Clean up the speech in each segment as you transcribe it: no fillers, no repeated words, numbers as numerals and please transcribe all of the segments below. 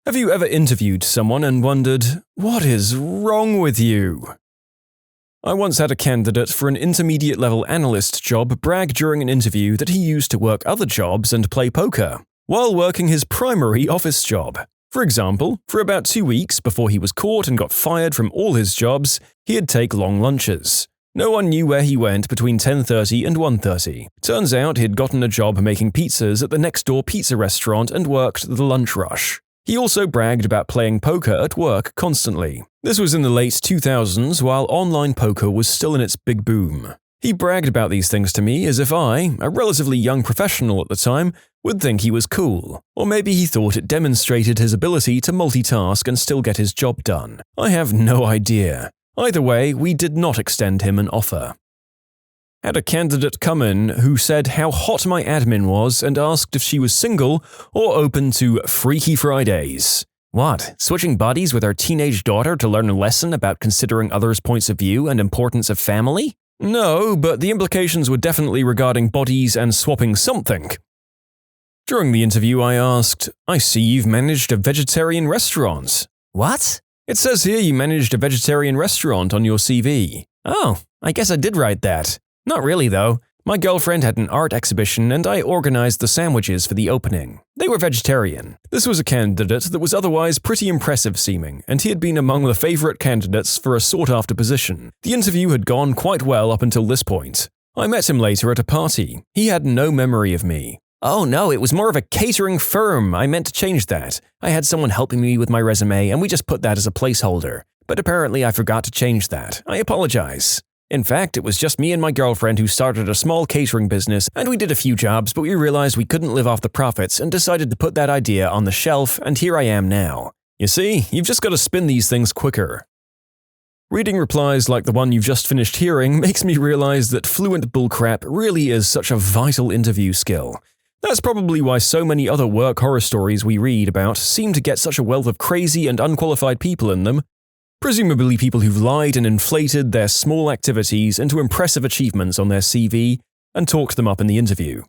Have you ever interviewed someone and wondered, what is wrong with you? I once had a candidate for an intermediate-level analyst job brag during an interview that he used to work other jobs and play poker, while working his primary office job. For example, for about 2 weeks before he was caught and got fired from all his jobs, he'd take long lunches. No one knew where he went between 10:30 and 1:30. Turns out he'd gotten a job making pizzas at the next-door pizza restaurant and worked the lunch rush. He also bragged about playing poker at work constantly. This was in the late 2000s while online poker was still in its big boom. He bragged about these things to me as if I, a relatively young professional at the time, would think he was cool. Or maybe he thought it demonstrated his ability to multitask and still get his job done. I have no idea. Either way, we did not extend him an offer. Had a candidate come in who said how hot my admin was and asked if she was single or open to Freaky Fridays. What, switching bodies with our teenage daughter to learn a lesson about considering others' points of view and importance of family? No, but the implications were definitely regarding bodies and swapping something. During the interview I asked, I see you've managed a vegetarian restaurant. What? It says here you managed a vegetarian restaurant on your CV. Oh, I guess I did write that. Not really, though. My girlfriend had an art exhibition and I organized the sandwiches for the opening. They were vegetarian. This was a candidate that was otherwise pretty impressive seeming, and he had been among the favorite candidates for a sought-after position. The interview had gone quite well up until this point. I met him later at a party. He had no memory of me. Oh no, it was more of a catering firm. I meant to change that. I had someone helping me with my resume and we just put that as a placeholder. But apparently I forgot to change that. I apologize. In fact, it was just me and my girlfriend who started a small catering business, and we did a few jobs, but we realized we couldn't live off the profits and decided to put that idea on the shelf, and here I am now. You see, you've just got to spin these things quicker. Reading replies like the one you've just finished hearing makes me realize that fluent bullcrap really is such a vital interview skill. That's probably why so many other work horror stories we read about seem to get such a wealth of crazy and unqualified people in them. Presumably people who've lied and inflated their small activities into impressive achievements on their CV and talked them up in the interview.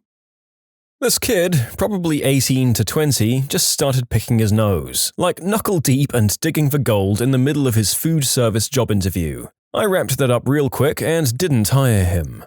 This kid, probably 18 to 20, just started picking his nose, like knuckle deep and digging for gold in the middle of his food service job interview. I wrapped that up real quick and didn't hire him.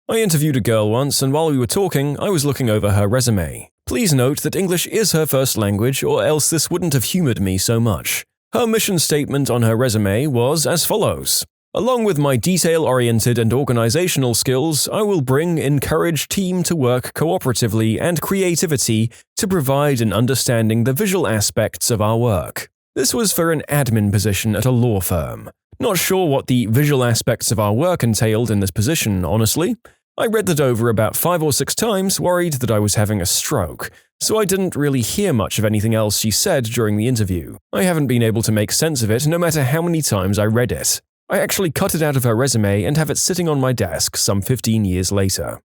I interviewed a girl once, and while we were talking, I was looking over her resume. Please note that English is her first language, or else this wouldn't have humored me so much. Her mission statement on her resume was as follows. Along with my detail-oriented and organizational skills, I will encourage team to work cooperatively and creativity to provide and understanding the visual aspects of our work. This was for an admin position at a law firm. Not sure what the visual aspects of our work entailed in this position, honestly. I read that over about 5 or 6 times, worried that I was having a stroke, so I didn't really hear much of anything else she said during the interview. I haven't been able to make sense of it no matter how many times I read it. I actually cut it out of her resume and have it sitting on my desk some 15 years later.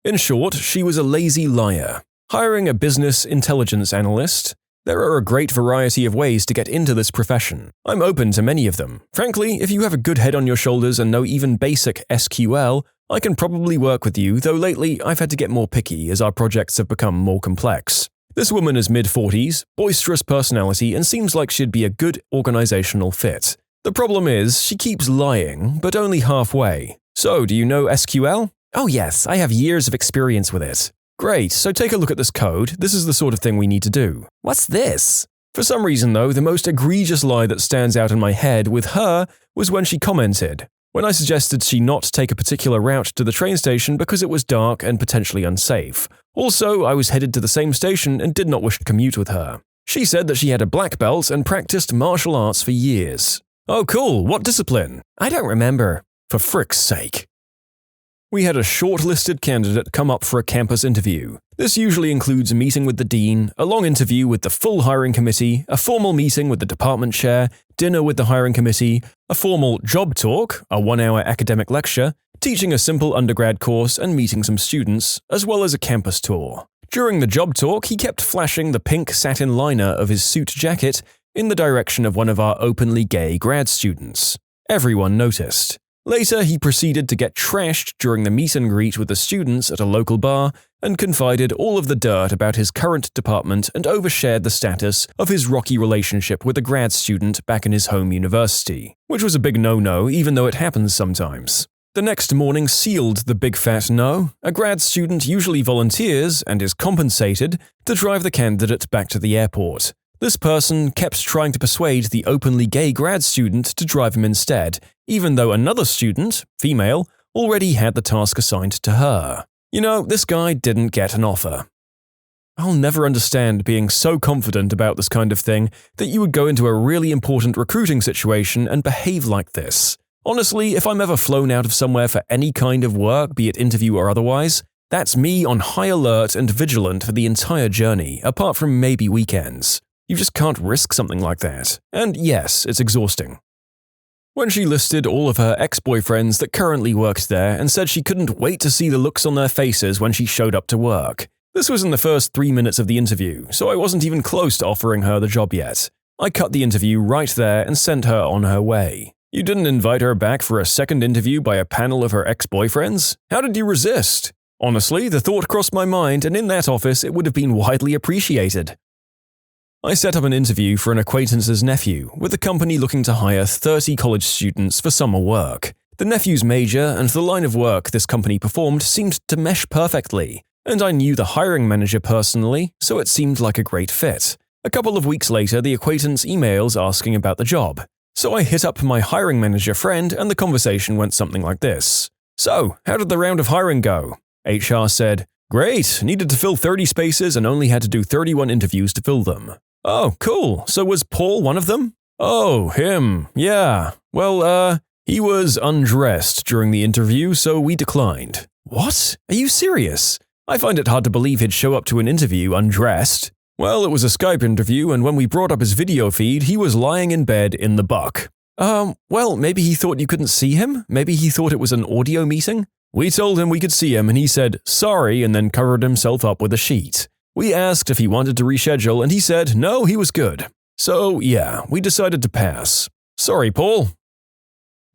In short, she was a lazy liar. Hiring a business intelligence analyst? There are a great variety of ways to get into this profession. I'm open to many of them. Frankly, if you have a good head on your shoulders and know even basic SQL, I can probably work with you, though lately I've had to get more picky as our projects have become more complex. This woman is mid-40s, boisterous personality, and seems like she'd be a good organizational fit. The problem is, she keeps lying, but only halfway. So, do you know SQL? Oh yes, I have years of experience with it. Great, so take a look at this code. This is the sort of thing we need to do. What's this? For some reason though, the most egregious lie that stands out in my head with her was when she commented. When I suggested she not take a particular route to the train station because it was dark and potentially unsafe. Also, I was headed to the same station and did not wish to commute with her. She said that she had a black belt and practiced martial arts for years. Oh cool, what discipline? I don't remember. For frick's sake. We had a shortlisted candidate come up for a campus interview. This usually includes a meeting with the dean, a long interview with the full hiring committee, a formal meeting with the department chair, dinner with the hiring committee, a formal job talk, a 1-hour academic lecture, teaching a simple undergrad course and meeting some students, as well as a campus tour. During the job talk, he kept flashing the pink satin liner of his suit jacket in the direction of one of our openly gay grad students. Everyone noticed. Later, he proceeded to get trashed during the meet and greet with the students at a local bar and confided all of the dirt about his current department and overshared the status of his rocky relationship with a grad student back in his home university, which was a big no-no even though it happens sometimes. The next morning sealed the big fat no. A grad student usually volunteers and is compensated to drive the candidate back to the airport. This person kept trying to persuade the openly gay grad student to drive him instead, even though another student, female, already had the task assigned to her. You know, this guy didn't get an offer. I'll never understand being so confident about this kind of thing that you would go into a really important recruiting situation and behave like this. Honestly, if I'm ever flown out of somewhere for any kind of work, be it interview or otherwise, that's me on high alert and vigilant for the entire journey, apart from maybe weekends. You just can't risk something like that. And yes, it's exhausting. When she listed all of her ex-boyfriends that currently worked there and said she couldn't wait to see the looks on their faces when she showed up to work. This was in the first 3 minutes of the interview, so I wasn't even close to offering her the job yet. I cut the interview right there and sent her on her way. You didn't invite her back for a second interview by a panel of her ex-boyfriends? How did you resist? Honestly, the thought crossed my mind, and in that office it would have been widely appreciated. I set up an interview for an acquaintance's nephew, with the company looking to hire 30 college students for summer work. The nephew's major and the line of work this company performed seemed to mesh perfectly, and I knew the hiring manager personally, so it seemed like a great fit. A couple of weeks later, the acquaintance emails asking about the job. So I hit up my hiring manager friend, and the conversation went something like this. "So, how did the round of hiring go?" HR said, "Great, needed to fill 30 spaces and only had to do 31 interviews to fill them." "Oh, cool. So was Paul one of them?" "Oh, him. Yeah. Well, he was undressed during the interview, so we declined." "What? Are you serious? I find it hard to believe he'd show up to an interview undressed." "Well, it was a Skype interview, and when we brought up his video feed, he was lying in bed in the buck." Well, maybe he thought you couldn't see him? Maybe he thought it was an audio meeting?" "We told him we could see him, and he said, 'Sorry,' and then covered himself up with a sheet. We asked if he wanted to reschedule, and he said no, he was good. So, yeah, we decided to pass. Sorry, Paul."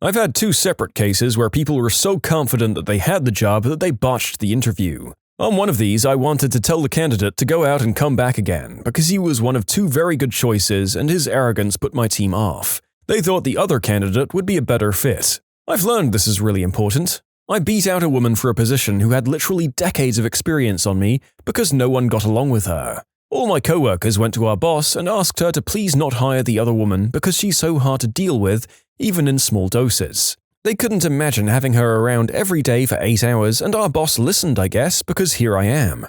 I've had 2 separate cases where people were so confident that they had the job that they botched the interview. On one of these, I wanted to tell the candidate to go out and come back again, because he was one of 2 very good choices and his arrogance put my team off. They thought the other candidate would be a better fit. I've learned this is really important. I beat out a woman for a position who had literally decades of experience on me because no one got along with her. All my coworkers went to our boss and asked her to please not hire the other woman because she's so hard to deal with, even in small doses. They couldn't imagine having her around every day for 8 hours, and our boss listened, I guess, because here I am.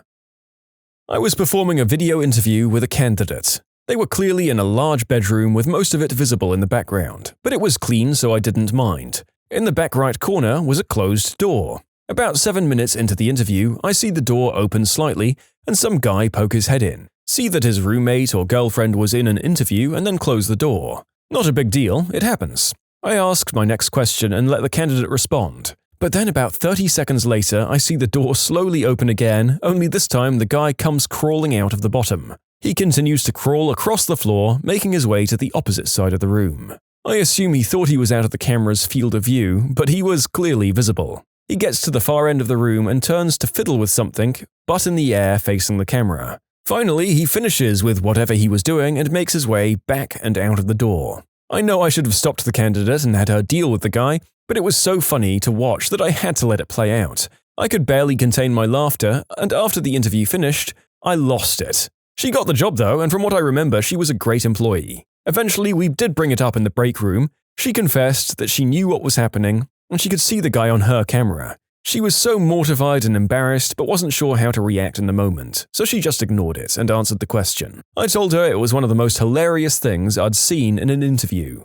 I was performing a video interview with a candidate. They were clearly in a large bedroom with most of it visible in the background, but it was clean so I didn't mind. In the back right corner was a closed door. About 7 minutes into the interview, I see the door open slightly and some guy poke his head in, see that his roommate or girlfriend was in an interview, and then close the door. Not a big deal, it happens. I asked my next question and let the candidate respond. But then about 30 seconds later, I see the door slowly open again, only this time the guy comes crawling out of the bottom. He continues to crawl across the floor, making his way to the opposite side of the room. I assume he thought he was out of the camera's field of view, but he was clearly visible. He gets to the far end of the room and turns to fiddle with something, butt in the air facing the camera. Finally, he finishes with whatever he was doing and makes his way back and out of the door. I know I should have stopped the candidate and had her deal with the guy, but it was so funny to watch that I had to let it play out. I could barely contain my laughter, and after the interview finished, I lost it. She got the job though, and from what I remember, she was a great employee. Eventually, we did bring it up in the break room. She confessed that she knew what was happening, and she could see the guy on her camera. She was so mortified and embarrassed, but wasn't sure how to react in the moment, so she just ignored it and answered the question. I told her it was one of the most hilarious things I'd seen in an interview.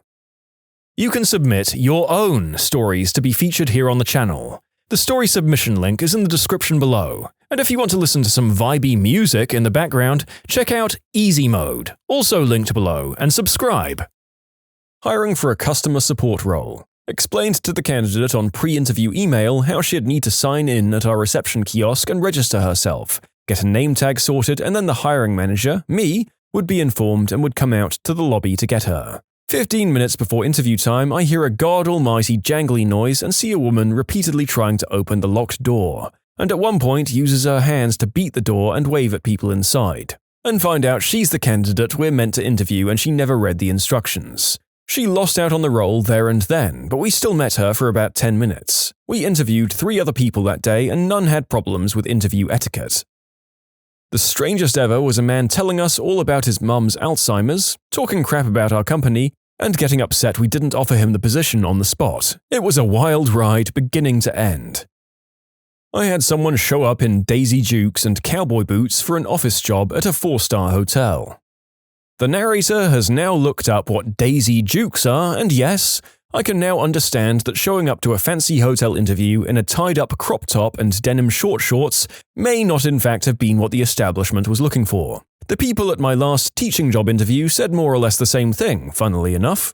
You can submit your own stories to be featured here on the channel. The story submission link is in the description below. And if you want to listen to some vibey music in the background, check out easymode, also linked below, and subscribe. Hiring for a customer support role. Explained to the candidate on pre-interview email how she'd need to sign in at our reception kiosk and register herself, get a name tag sorted, and then the hiring manager, me, would be informed and would come out to the lobby to get her. 15 minutes before interview time, I hear a god almighty jangly noise and see a woman repeatedly trying to open the locked door, and at one point uses her hands to beat the door and wave at people inside, and find out she's the candidate we're meant to interview and she never read the instructions. She lost out on the role there and then, but we still met her for about 10 minutes. We interviewed 3 other people that day and none had problems with interview etiquette. The strangest ever was a man telling us all about his mum's Alzheimer's, talking crap about our company, and getting upset we didn't offer him the position on the spot. It was a wild ride beginning to end. I had someone show up in Daisy Dukes and cowboy boots for an office job at a 4-star hotel. The narrator has now looked up what Daisy Dukes are, and yes, I can now understand that showing up to a fancy hotel interview in a tied-up crop top and denim short shorts may not in fact have been what the establishment was looking for. The people at my last teaching job interview said more or less the same thing, funnily enough.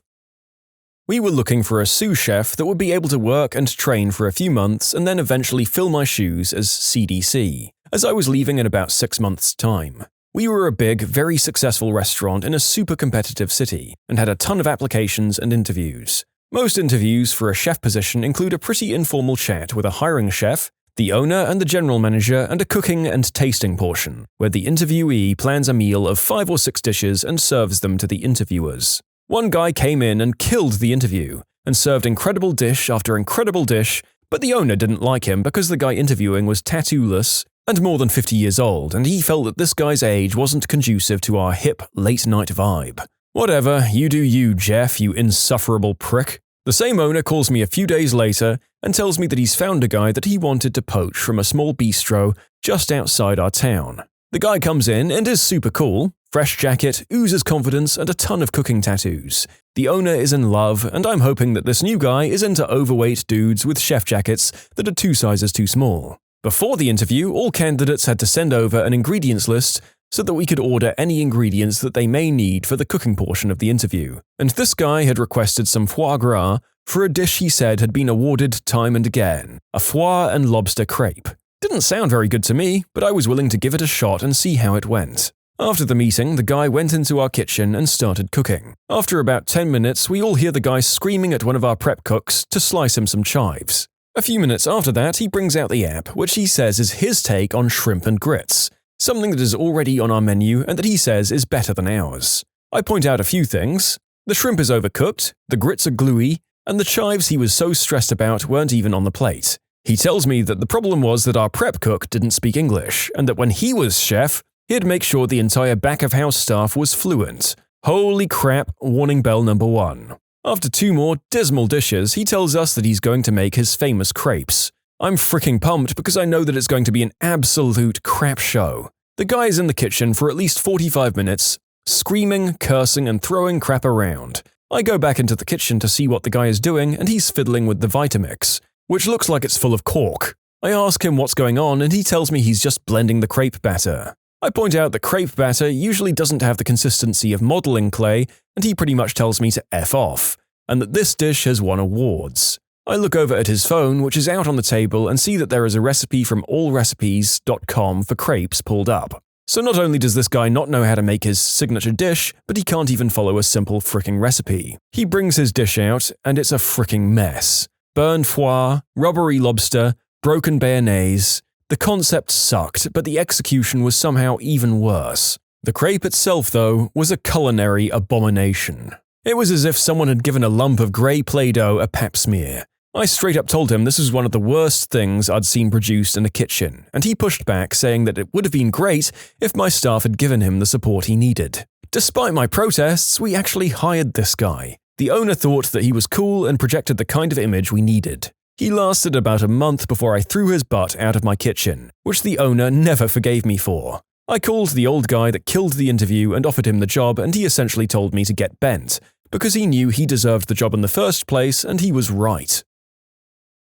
We were looking for a sous chef that would be able to work and train for a few months and then eventually fill my shoes as CDC, as I was leaving in about 6 months' time. We were a big, very successful restaurant in a super competitive city and had a ton of applications and interviews. Most interviews for a chef position include a pretty informal chat with a hiring chef, the owner and the general manager, and a cooking and tasting portion, where the interviewee plans a meal of 5 or 6 dishes and serves them to the interviewers. One guy came in and killed the interview, and served incredible dish after incredible dish, but the owner didn't like him because the guy interviewing was tattoo-less and more than 50 years old, and he felt that this guy's age wasn't conducive to our hip, late-night vibe. Whatever, you do you, Jeff, you insufferable prick. The same owner calls me a few days later and tells me that he's found a guy that he wanted to poach from a small bistro just outside our town. The guy comes in and is super cool, fresh jacket, oozes confidence, and a ton of cooking tattoos. The owner is in love, and I'm hoping that this new guy is into overweight dudes with chef jackets that are 2 sizes too small. Before the interview, all candidates had to send over an ingredients list so that we could order any ingredients that they may need for the cooking portion of the interview. And this guy had requested some foie gras for a dish he said had been awarded time and again, a foie and lobster crepe. Didn't sound very good to me, but I was willing to give it a shot and see how it went. After the meeting, the guy went into our kitchen and started cooking. After about 10 minutes, we all hear the guy screaming at one of our prep cooks to slice him some chives. A few minutes after that, he brings out the app, which he says is his take on shrimp and grits, something that is already on our menu and that he says is better than ours. I point out a few things. The shrimp is overcooked, the grits are gluey, and the chives he was so stressed about weren't even on the plate. He tells me that the problem was that our prep cook didn't speak English, and that when he was chef, he'd make sure the entire back-of-house staff was fluent. Holy crap, warning bell number 1. After 2 more dismal dishes, he tells us that he's going to make his famous crepes. I'm freaking pumped because I know that it's going to be an absolute crap show. The guy is in the kitchen for at least 45 minutes, screaming, cursing, and throwing crap around. I go back into the kitchen to see what the guy is doing, and he's fiddling with the Vitamix, which looks like it's full of cork. I ask him what's going on, and he tells me he's just blending the crepe batter. I point out that crepe batter usually doesn't have the consistency of modeling clay, and he pretty much tells me to F off, and that this dish has won awards. I look over at his phone, which is out on the table, and see that there is a recipe from allrecipes.com for crepes pulled up. So not only does this guy not know how to make his signature dish, but he can't even follow a simple fricking recipe. He brings his dish out, and it's a fricking mess. Burned foie, rubbery lobster, broken bayonnaise. The concept sucked, but the execution was somehow even worse. The crepe itself, though, was a culinary abomination. It was as if someone had given a lump of grey Play-Doh a pap smear. I straight up told him this was one of the worst things I'd seen produced in a kitchen, and he pushed back, saying that it would have been great if my staff had given him the support he needed. Despite my protests, we actually hired this guy. The owner thought that he was cool and projected the kind of image we needed. He lasted about a month before I threw his butt out of my kitchen, which the owner never forgave me for. I called the old guy that killed the interview and offered him the job, and he essentially told me to get bent, because he knew he deserved the job in the first place, and he was right.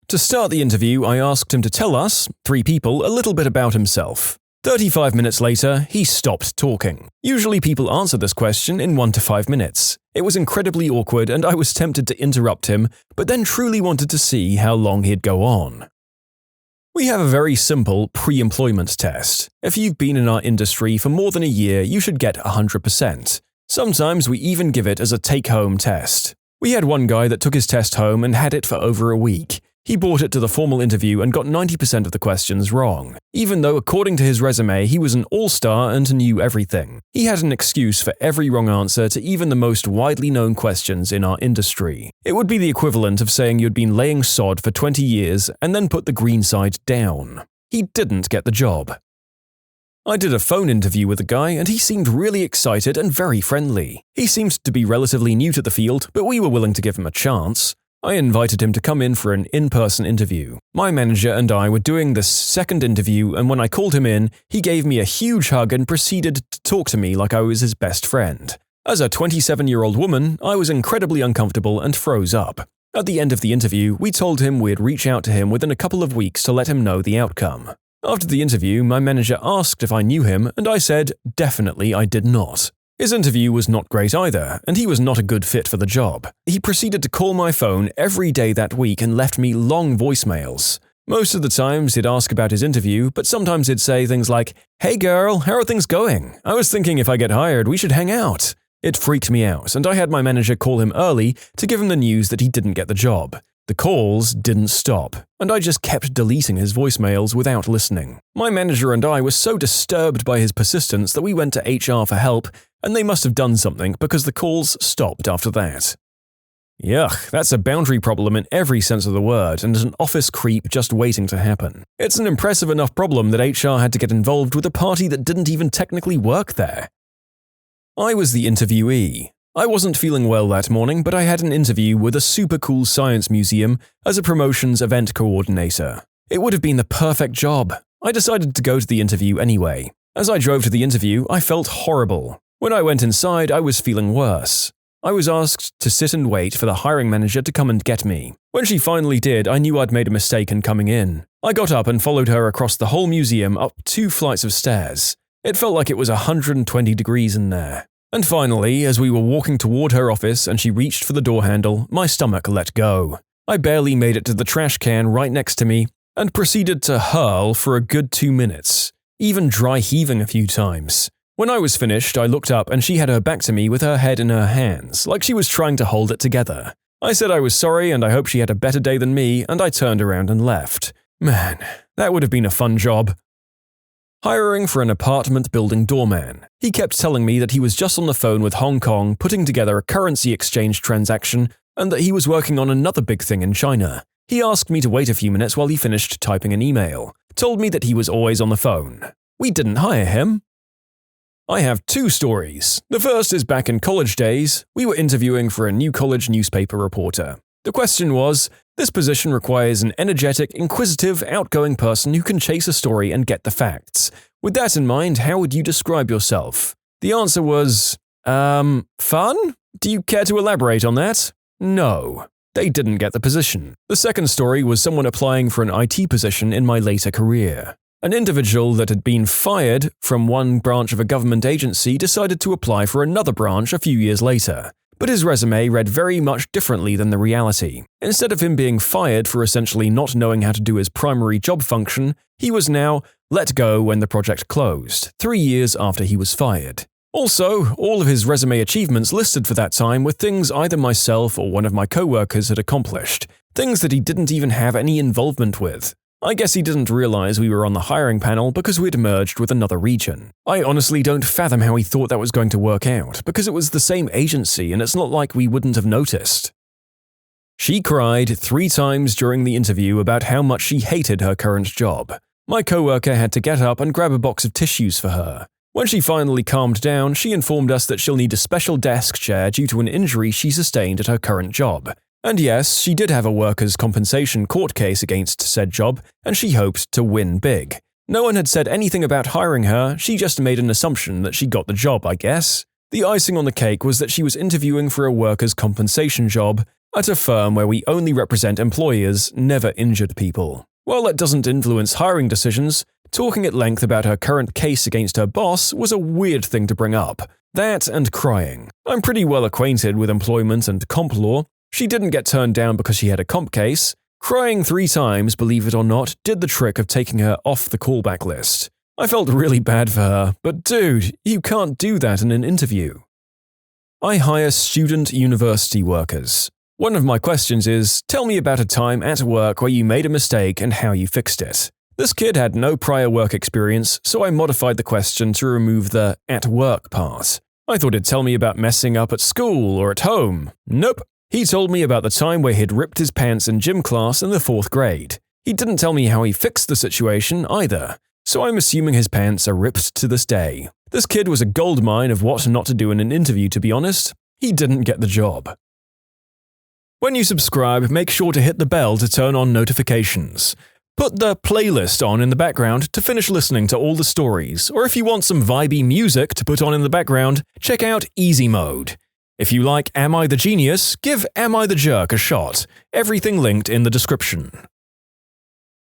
To start the interview, I asked him to tell us, 3 people, a little bit about himself. 35 minutes later, he stopped talking. Usually people answer this question in 1 to 5 minutes. It was incredibly awkward, and I was tempted to interrupt him, but then truly wanted to see how long he'd go on. We have a very simple pre-employment test. If you've been in our industry for more than a year, you should get 100%. Sometimes we even give it as a take-home test. We had one guy that took his test home and had it for over a week. He brought it to the formal interview and got 90% of the questions wrong, even though according to his resume he was an all-star and knew everything. He had an excuse for every wrong answer to even the most widely known questions in our industry. It would be the equivalent of saying you'd been laying sod for 20 years and then put the green side down. He didn't get the job. I did a phone interview with a guy and he seemed really excited and very friendly. He seemed to be relatively new to the field, but we were willing to give him a chance. I invited him to come in for an in-person interview. My manager and I were doing the second interview, and when I called him in, he gave me a huge hug and proceeded to talk to me like I was his best friend. As a 27-year-old woman, I was incredibly uncomfortable and froze up. At the end of the interview, we told him we'd reach out to him within a couple of weeks to let him know the outcome. After the interview, my manager asked if I knew him, and I said definitely I did not. His interview was not great either, and he was not a good fit for the job. He proceeded to call my phone every day that week and left me long voicemails. Most of the times he'd ask about his interview, but sometimes he'd say things like, "Hey girl, how are things going? I was thinking if I get hired, we should hang out." It freaked me out, and I had my manager call him early to give him the news that he didn't get the job. The calls didn't stop, and I just kept deleting his voicemails without listening. My manager and I were so disturbed by his persistence that we went to HR for help, and they must have done something because the calls stopped after that. Yuck, that's a boundary problem in every sense of the word and an office creep just waiting to happen. It's an impressive enough problem that HR had to get involved with a party that didn't even technically work there. I was the interviewee. I wasn't feeling well that morning, but I had an interview with a super cool science museum as a promotions event coordinator. It would have been the perfect job. I decided to go to the interview anyway. As I drove to the interview, I felt horrible. When I went inside, I was feeling worse. I was asked to sit and wait for the hiring manager to come and get me. When she finally did, I knew I'd made a mistake in coming in. I got up and followed her across the whole museum up 2 flights of stairs. It felt like it was 120 degrees in there. And finally, as we were walking toward her office and she reached for the door handle, my stomach let go. I barely made it to the trash can right next to me and proceeded to hurl for a good 2 minutes, even dry heaving a few times. When I was finished, I looked up and she had her back to me with her head in her hands, like she was trying to hold it together. I said I was sorry and I hoped she had a better day than me, and I turned around and left. Man, that would have been a fun job. Hiring for an apartment building doorman. He kept telling me that he was just on the phone with Hong Kong putting together a currency exchange transaction and that he was working on another big thing in China. He asked me to wait a few minutes while he finished typing an email. Told me that he was always on the phone. We didn't hire him. I have 2 stories. The first is back in college days. We were interviewing for a new college newspaper reporter. The question was, this position requires an energetic, inquisitive, outgoing person who can chase a story and get the facts. With that in mind, how would you describe yourself? The answer was, fun? Do you care to elaborate on that? No. They didn't get the position. The second story was someone applying for an IT position in my later career. An individual that had been fired from one branch of a government agency decided to apply for another branch a few years later. But his resume read very much differently than the reality. Instead of him being fired for essentially not knowing how to do his primary job function, he was now let go when the project closed, 3 years after he was fired. Also, all of his resume achievements listed for that time were things either myself or one of my coworkers had accomplished, things that he didn't even have any involvement with. I guess he didn't realize we were on the hiring panel because we'd merged with another region. I honestly don't fathom how he thought that was going to work out, because it was the same agency and it's not like we wouldn't have noticed. She cried 3 times during the interview about how much she hated her current job. My coworker had to get up and grab a box of tissues for her. When she finally calmed down, she informed us that she'll need a special desk chair due to an injury she sustained at her current job. And yes, she did have a workers' compensation court case against said job, and she hoped to win big. No one had said anything about hiring her, she just made an assumption that she got the job, I guess. The icing on the cake was that she was interviewing for a workers' compensation job at a firm where we only represent employers, never injured people. While that doesn't influence hiring decisions, talking at length about her current case against her boss was a weird thing to bring up. That and crying. I'm pretty well acquainted with employment and comp law. She didn't get turned down because she had a comp case. Crying 3 times, believe it or not, did the trick of taking her off the callback list. I felt really bad for her, but dude, you can't do that in an interview. I hire student university workers. One of my questions is, tell me about a time at work where you made a mistake and how you fixed it. This kid had no prior work experience, so I modified the question to remove the at work part. I thought he'd tell me about messing up at school or at home. Nope. He told me about the time where he'd ripped his pants in gym class in the 4th grade. He didn't tell me how he fixed the situation either, so I'm assuming his pants are ripped to this day. This kid was a goldmine of what not to do in an interview, to be honest. He didn't get the job. When you subscribe, make sure to hit the bell to turn on notifications. Put the playlist on in the background to finish listening to all the stories, or if you want some vibey music to put on in the background, check out easymode. If you like Am I the Genius, give Am I the Jerk a shot. Everything linked in the description.